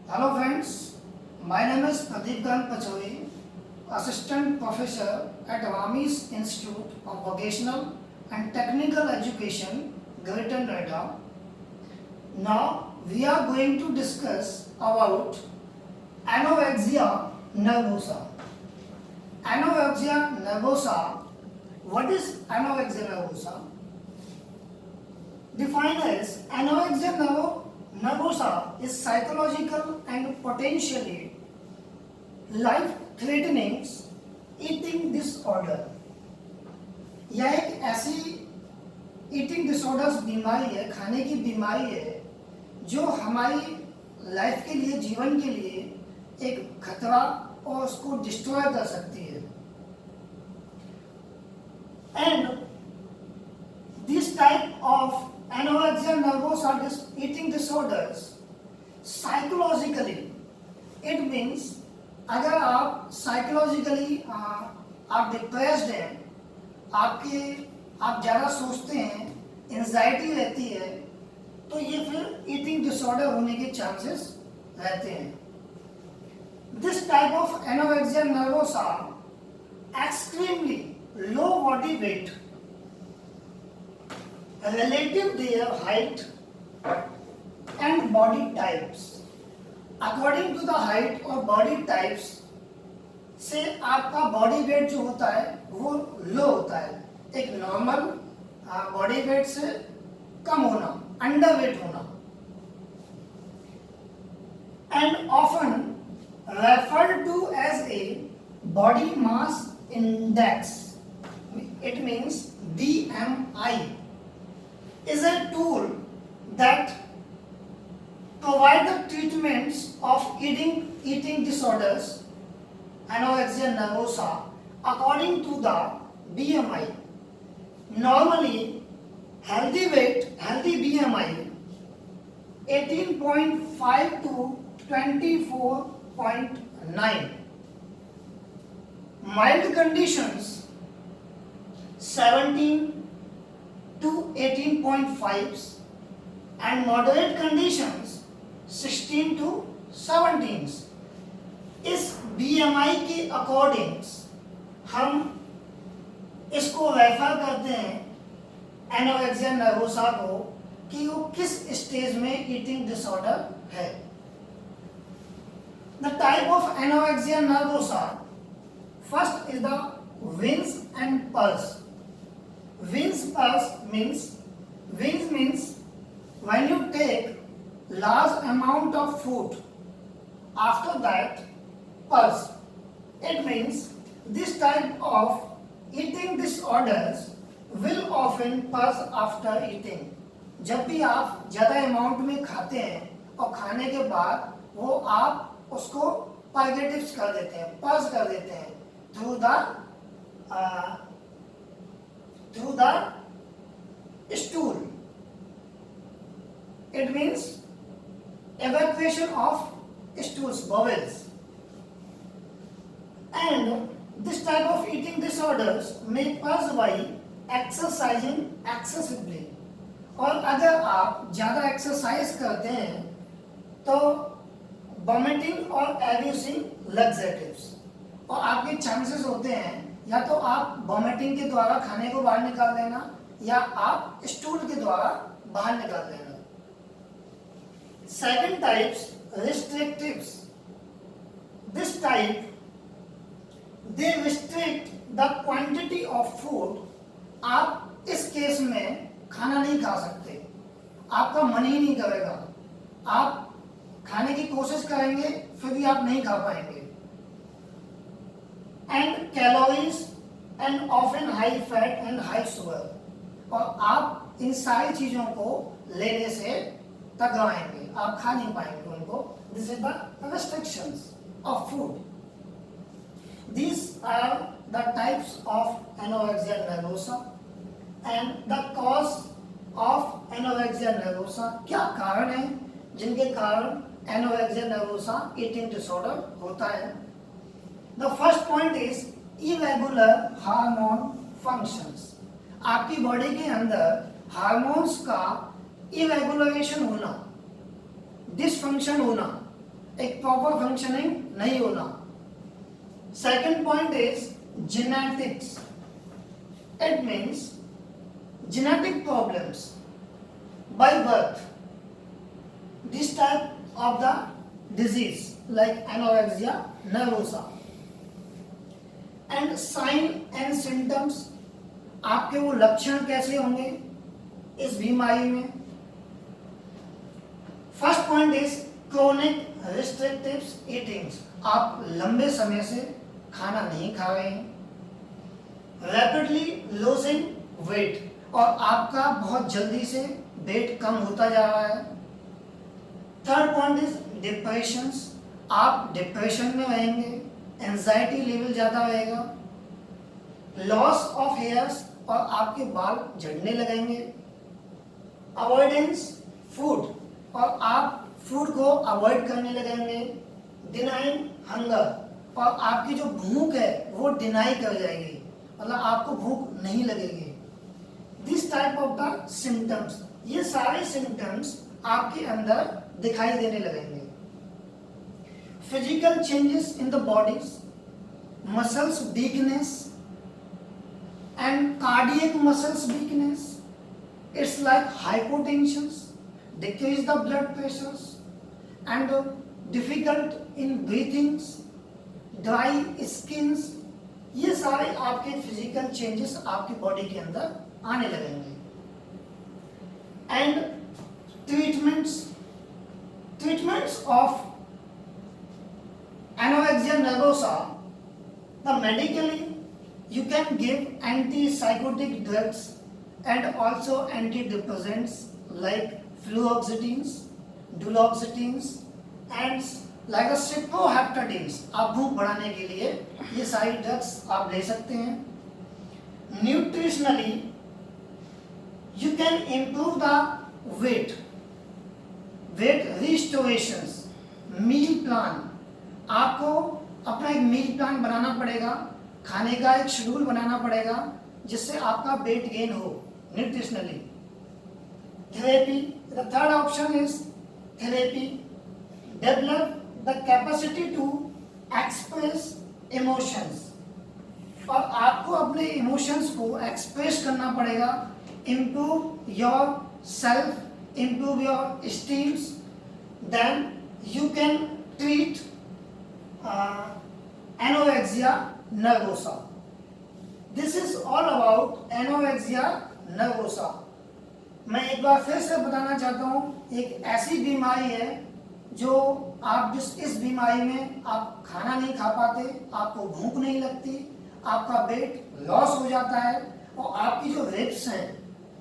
Hello friends, my name is Pradeep Kant Pachauri, Assistant Professor at Ramis Institute of Vocational and Technical Education, Greater Noida. Now we are going to discuss about anorexia nervosa. Anorexia nervosa. What is anorexia nervosa? Defined as anorexia nervosa is psychological and potentially life-threatening eating disorder. यह एक ऐसी eating disorders बीमारी है, खाने की बीमारी है जो हमारी लाइफ के लिए, जीवन के लिए एक खतरा और उसको डिस्ट्रॉय कर सकती है. And this type of anorexia nervosa eating disorders psychologically it means अगर आप साइकोलॉजिकली आप डिप्रेस्ड हैं, आप ज़्यादा सोचते हैं, एंजाइटी रहती है, तो ये फिर ईटिंग डिसऑर्डर होने के चांसेस रहते हैं. This type of anorexia nervosa extremely low body weight relative their height and body types. According to the height or body types से आपका बॉडी वेट जो होता है वो लो होता है. एक नॉर्मल बॉडी वेट से कम होना, अंडर वेट होना. And often referred to as a body mass index. It means BMI is a tool that provide the treatments of eating disorders, anorexia nervosa, according to the BMI. Normally, healthy BMI 18.5 to 24.9. Mild conditions 17 to 18.5 and moderate conditions 16 to 17. इस BMI के according हम इसको refer करते हैं anorexia nervosa को कि वो किस स्टेज में ईटिंग डिसऑर्डर है. The type of anorexia nervosa, first is the wins and pulse. Wins means when you take large amount of food, after that pulse. It means this type of eating disorders will often pulse after eating. जब भी आप ज़्यादा amount में खाते हैं और खाने के बाद वो आप उसको पल्गेटिव्स कर देते हैं, पल्स कर देते हैं through the stool. It means evacuation of stools, bowels. And this type of eating disorders may pass by exercising excessively. और अगर आप ज़्यादा एक्सरसाइज करते हैं तो वॉमिटिंग और एब्यूसिंग लग्जेटिव्स, और आपके चांसेस होते हैं या तो आप वॉमिटिंग के द्वारा खाने को बाहर निकाल देना या आप स्टूल के द्वारा बाहर निकाल देना. Second types restrictives. This type they restrict the quantity of food. आप इस केस में खाना नहीं खा सकते, आपका मन ही नहीं करेगा, आप खाने की कोशिश करेंगे फिर भी आप नहीं खा पाएंगे. And calories and often high fat and high sugar. और आप इन सारी चीजों को लेने से टकराएंगे, आप खा नहीं पाएंगे उनको. This is the restrictions of food. These are the types of anorexia nervosa and the cause of anorexia nervosa. क्या कारण है जिनके कारण anorexia nervosa eating disorder होता है? The first point is irregular hormone functions. आपकी बॉडी के अंदर हार्मोन्स का इरेगुलेशन होना, डिसफंक्शन होना. एक प्रॉपर फंक्शनिंग नहीं होना। Second point is genetics. It means genetic problems by birth. This type of the disease like anorexia nervosa and sign and symptoms, आपके वो लक्षण कैसे होंगे इस बीमारी में। First point is chronic restrictive eatings, आप लंबे समय से खाना नहीं खा रहे हैं। रैपिडली लूजिंग वेट, और आपका बहुत जल्दी से वेट कम होता जा रहा है। थर्ड पॉइंट इज डिप्रेशंस, आप डिप्रेशन में रहेंगे, एंजाइटी लेवल ज़्यादा रहेगा। लॉस ऑफ हेयर्स, और आपके बाल झड़ने लगेंगे। अवॉइडेंस फूड, और आप फूड को अवॉइड करने लगेंगे। डिनाइंग हंगर, और आपकी जो भूख है वो डिनाई कर जाएगी, मतलब आपको भूख नहीं लगेगी। This type of the symptoms, ये सारे सिम्टम्स आपके अंदर दिखाई देने लगेंगे। Physical changes in the bodies, muscles weakness and cardiac muscles weakness, it's like hypotension, decrease the blood pressures and difficult in breathings, dry skins, ये सारे आपके फिजिकल चेंजेस आपकी बॉडी के अंदर आने लगेंगे। And treatments of anorexia nervosa, the medically you can give antipsychotic drugs and also antidepressants like fluoxetines, duloxetines and like a ciproheptadines, आप भूख बढ़ाने के लिए ये सारी ड्रग्स आप ले सकते हैं। Nutritionally you can improve the weight restorations, meal plan, आपको अपना एक मील प्लान बनाना पड़ेगा, खाने का एक शेड्यूल बनाना पड़ेगा जिससे आपका वेट गेन हो nutritionally. Therapy, the third option is therapy, develop the capacity to express emotions, और आपको अपने इमोशंस को एक्सप्रेस करना पड़ेगा। Improve your self, improve your esteems, then you can treat anorexia nervosa. This is all about anorexia nervosa. मैं एक बार फिर से बताना चाहता हूँ, एक ऐसी बीमारी है जो आप जिस इस बीमारी में आप खाना नहीं खा पाते, आपको भूख नहीं लगती, आपका वेट लॉस हो जाता है और आपकी जो रिब्स हैं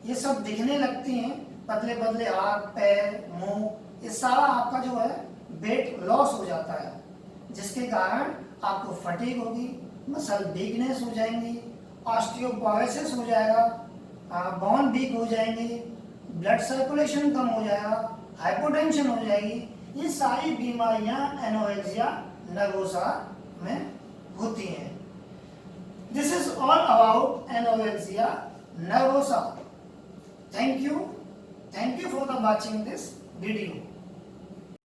ये सब दिखने लगती हैं, पतले पतले हाथ पैर मुंह, ये सारा आपका जो है वेट लॉस हो जाता है, जिसके कारण आपको फटीग होगी, मसल वीकनेस हो जाएंगी, ऑस्टियोपोरोसिस हो जाएगा, बोन वीक हो जाएंगे, ब्लड सर्कुलेशन कम हो जाएगा, हाइपोटेंशन हो जाएगी। ये सारी बीमारियां एनोरेक्सिया नर्वोसा में होती हैं। This is all about anorexia nervosa. Thank you for the watching this video.